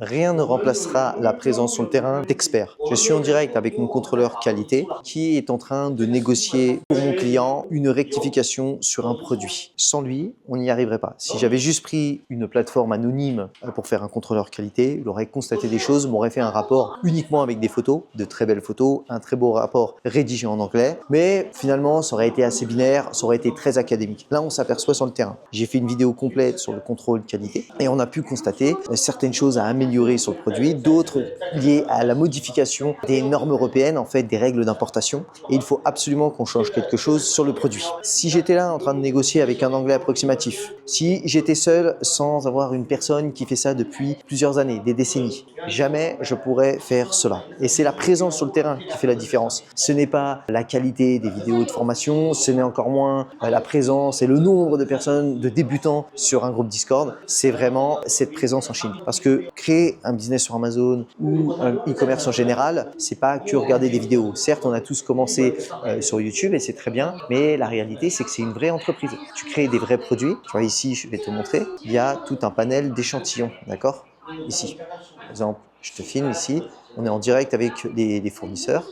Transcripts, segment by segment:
Rien ne remplacera la présence sur le terrain d'experts. Je suis en direct avec mon contrôleur qualité qui est en train de négocier pour mon client une rectification sur un produit. Sans lui, on n'y arriverait pas. Si j'avais juste pris une plateforme anonyme pour faire un contrôleur qualité, il aurait constaté des choses, m'aurait fait un rapport uniquement avec des photos, de très belles photos, un très beau rapport rédigé en anglais, mais finalement ça aurait été assez binaire, ça aurait été très académique. Là, on s'aperçoit sur le terrain. J'ai fait une vidéo complète sur le contrôle qualité et on a pu constater certaines choses à améliorer sur le produit, d'autres liées à la modification des normes européennes, en fait des règles d'importation, et il faut absolument qu'on change quelque chose sur le produit. Si j'étais là en train de négocier avec un anglais approximatif, si j'étais seul sans avoir une personne qui fait ça depuis plusieurs années, des décennies, jamais je pourrais faire cela. Et c'est la présence sur le terrain qui fait la différence. Ce n'est pas la qualité des vidéos de formation, ce n'est encore moins la présence et le nombre de personnes, de débutants sur un groupe Discord, c'est vraiment cette présence en Chine. Parce que créer un business sur Amazon ou un e-commerce en général, c'est pas que regarder des vidéos. Certes, on a tous commencé sur YouTube et c'est très bien, mais la réalité, c'est que c'est une vraie entreprise. Tu crées des vrais produits. Tu vois ici, je vais te montrer, il y a tout un panel d'échantillons, d'accord? Ici, par exemple, je te filme ici, on est en direct avec les fournisseurs.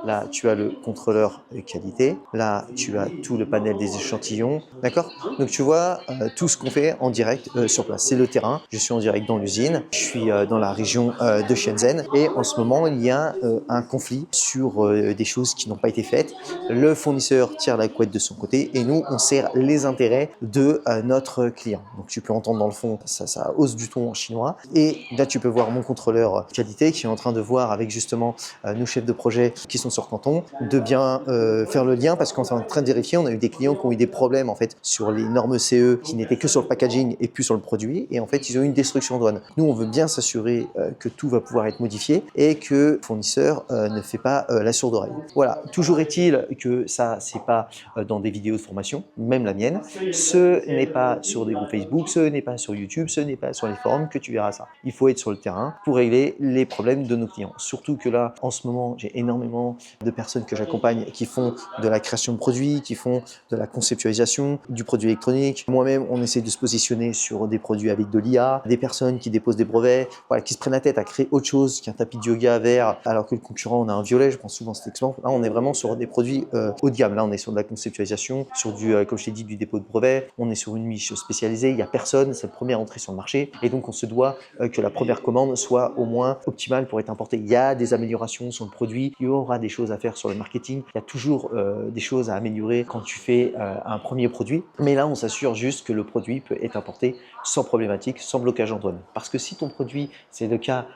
Là, tu as le contrôleur de qualité. Là, tu as tout le panel des échantillons. D'accord? Donc, tu vois tout ce qu'on fait en direct sur place. C'est le terrain. Je suis en direct dans l'usine. Je suis dans la région de Shenzhen. Et en ce moment, il y a un conflit sur des choses qui n'ont pas été faites. Le fournisseur tire la couette de son côté et nous, on sert les intérêts de notre client. Donc, tu peux entendre dans le fond, ça hausse du ton en chinois. Et là, tu peux voir mon contrôleur qualité qui est en train de voir avec justement nos chefs de projet qui sont sur Canton, de bien faire le lien parce qu'on est en train de vérifier, on a eu des clients qui ont eu des problèmes en fait sur les normes CE qui n'étaient que sur le packaging et plus sur le produit et en fait ils ont eu une destruction douane. Nous on veut bien s'assurer que tout va pouvoir être modifié et que le fournisseur ne fait pas la sourde oreille. Voilà, toujours est-il que ça c'est pas dans des vidéos de formation, même la mienne, ce n'est pas sur des groupes Facebook, ce n'est pas sur YouTube, ce n'est pas sur les forums que tu verras ça. Il faut être sur le terrain pour régler les problèmes de nos clients. Surtout que là, en ce moment, j'ai énormément de personnes que j'accompagne qui font de la création de produits, qui font de la conceptualisation du produit électronique. Moi-même, on essaie de se positionner sur des produits avec de l'IA, des personnes qui déposent des brevets, voilà, qui se prennent la tête à créer autre chose qu'un tapis de yoga vert, alors que le concurrent, on a un violet, je prends souvent cet exemple. Là, on est vraiment sur des produits haut de gamme. Là, on est sur de la conceptualisation, sur du, comme je t'ai dit, du dépôt de brevets. On est sur une niche spécialisée, il n'y a personne, c'est la première entrée sur le marché. Et donc, on se doit que la première commande soit au moins optimale pour être importée. Il y a des améliorations sur le produit, il y aura des choses à faire sur le marketing, il y a toujours des choses à améliorer quand tu fais un premier produit. Mais là, on s'assure juste que le produit peut être importé sans problématique, sans blocage en douane. Parce que si ton produit, c'est le cas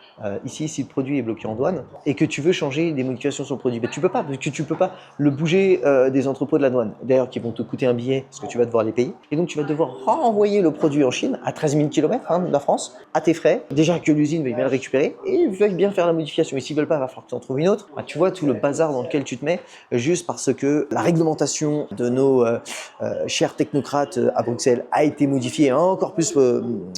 ici, si le produit est bloqué en douane et que tu veux changer des modifications sur le produit, tu peux pas, parce que tu peux pas le bouger des entrepôts de la douane. D'ailleurs, qui vont te coûter un billet parce que tu vas devoir les payer. Et donc, tu vas devoir renvoyer le produit en Chine à 13 000 km de la France, à tes frais. Déjà que l'usine va bien le récupérer et va bien faire la modification. Et s'ils veulent pas, il va falloir que tu en trouves une autre. Tu vois tout le bazar dans lequel tu te mets juste parce que la réglementation de nos chers technocrates à Bruxelles a été modifiée et encore plus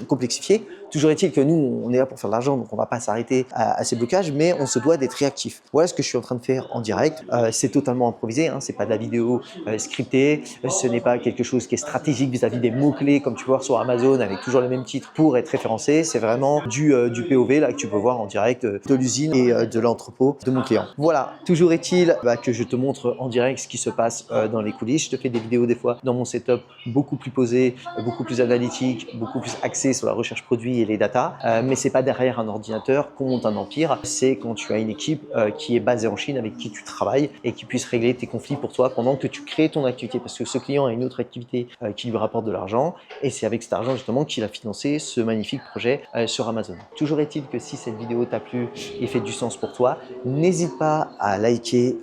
complexifiée. Toujours est-il que nous, on est là pour faire de l'argent, donc on ne va pas s'arrêter à ces blocages, mais on se doit d'être réactif. Voilà ce que je suis en train de faire en direct. C'est totalement improvisé, hein, c'est pas de la vidéo scriptée, ce n'est pas quelque chose qui est stratégique vis-à-vis des mots-clés comme tu peux voir sur Amazon avec toujours les mêmes titres pour être référencé. C'est vraiment du POV là que tu peux voir en direct de l'usine et de l'entrepôt de mon client. Voilà, toujours est-il que je te montre en direct ce qui se passe dans les coulisses. Je te fais des vidéos des fois dans mon setup beaucoup plus posé, beaucoup plus analytique, beaucoup plus axé sur la recherche produit et les datas, mais c'est pas derrière un ordinateur qu'on monte un empire, c'est quand tu as une équipe qui est basée en Chine avec qui tu travailles et qui puisse régler tes conflits pour toi pendant que tu crées ton activité, parce que ce client a une autre activité qui lui rapporte de l'argent et c'est avec cet argent justement qu'il a financé ce magnifique projet sur Amazon. Toujours est-il que si cette vidéo t'a plu et fait du sens pour toi, n'hésite pas à liker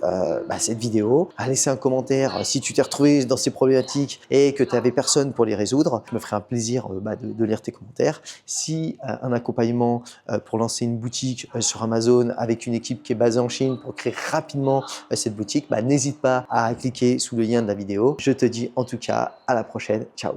cette vidéo, à laisser un commentaire si tu t'es retrouvé dans ces problématiques et que tu n'avais personne pour les résoudre. Je me ferai un plaisir de lire tes commentaires. Si un accompagnement pour lancer une boutique sur Amazon avec une équipe qui est basée en Chine pour créer rapidement cette boutique, n'hésite pas à cliquer sous le lien de la vidéo. Je te dis en tout cas à la prochaine. Ciao.